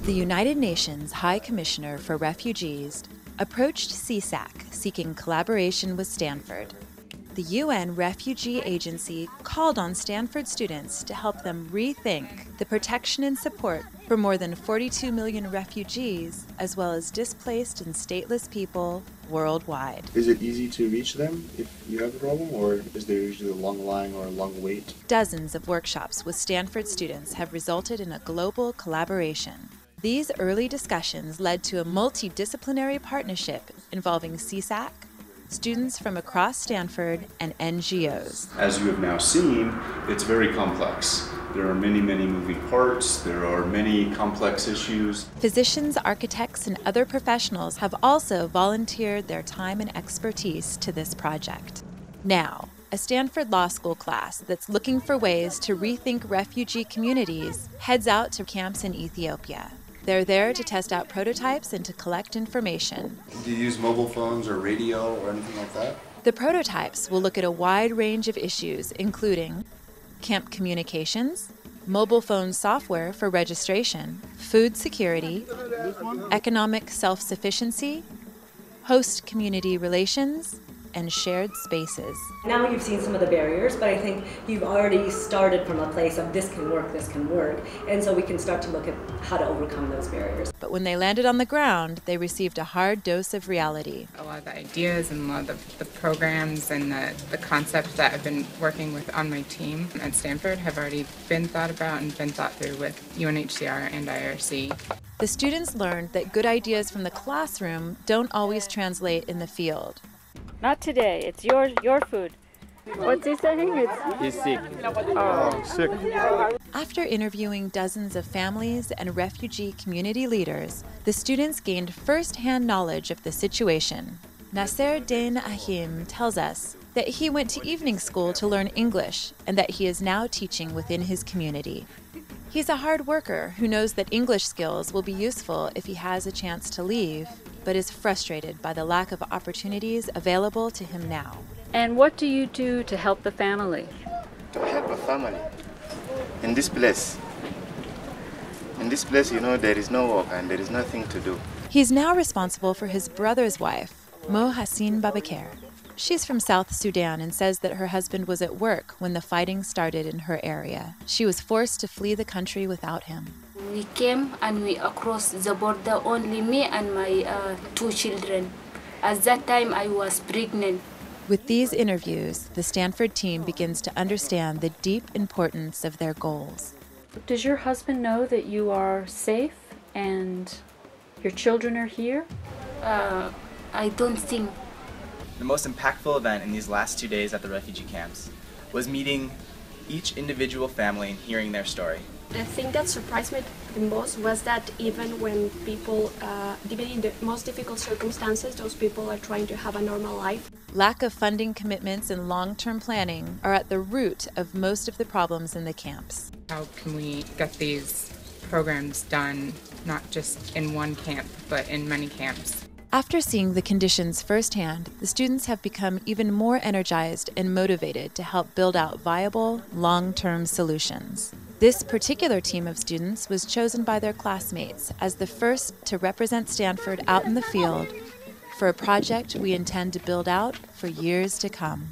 The United Nations High Commissioner for Refugees approached CISAC seeking collaboration with Stanford. The UN Refugee Agency called on Stanford students to help them rethink the protection and support for more than 42 million refugees, as well as displaced and stateless people worldwide. Is it easy to reach them if you have a problem, or is there usually a long line or a long wait? Dozens of workshops with Stanford students have resulted in a global collaboration. These early discussions led to a multidisciplinary partnership involving CISAC, students from across Stanford, and NGOs. As you have now seen, it's very complex. There are many, many moving parts. There are many complex issues. Physicians, architects, and other professionals have also volunteered their time and expertise to this project. Now, a Stanford Law School class that's looking for ways to rethink refugee communities heads out to camps in Ethiopia. They're there to test out prototypes and to collect information. Do you use mobile phones or radio or anything like that? The prototypes will look at a wide range of issues, including camp communications, mobile phone software for registration, food security, economic self-sufficiency, host community relations, and shared spaces. Now you've seen some of the barriers, but I think you've already started from a place of this can work, and so we can start to look at how to overcome those barriers. But when they landed on the ground, they received a hard dose of reality. A lot of the ideas and a lot of the programs and the concepts that I've been working with on my team at Stanford have already been thought about and been thought through with UNHCR and IRC. The students learned that good ideas from the classroom don't always translate in the field. Not today. It's your food. What's he saying? He's sick. Oh, sick. After interviewing dozens of families and refugee community leaders, the students gained first-hand knowledge of the situation. Nasser Din Ahim tells us that he went to evening school to learn English and that he is now teaching within his community. He's a hard worker who knows that English skills will be useful if he has a chance to leave, but is frustrated by the lack of opportunities available to him now. And what do you do to help the family? To help a family in this place. In this place, you know, there is no work and there is nothing to do. He's now responsible for his brother's wife, Mo Hassin Babakar. She's from South Sudan and says that her husband was at work when the fighting started in her area. She was forced to flee the country without him. We came and we crossed the border, only me and my 2 children. At that time I was pregnant. With these interviews, the Stanford team begins to understand the deep importance of their goals. Does your husband know that you are safe and your children are here? I don't think. The most impactful event in these last 2 days at the refugee camps was meeting each individual family and hearing their story. The thing that surprised me the most was that even when people, even in the most difficult circumstances, those people are trying to have a normal life. Lack of funding commitments and long-term planning are at the root of most of the problems in the camps. How can we get these programs done, not just in one camp, but in many camps? After seeing the conditions firsthand, the students have become even more energized and motivated to help build out viable, long-term solutions. This particular team of students was chosen by their classmates as the first to represent Stanford out in the field for a project we intend to build out for years to come.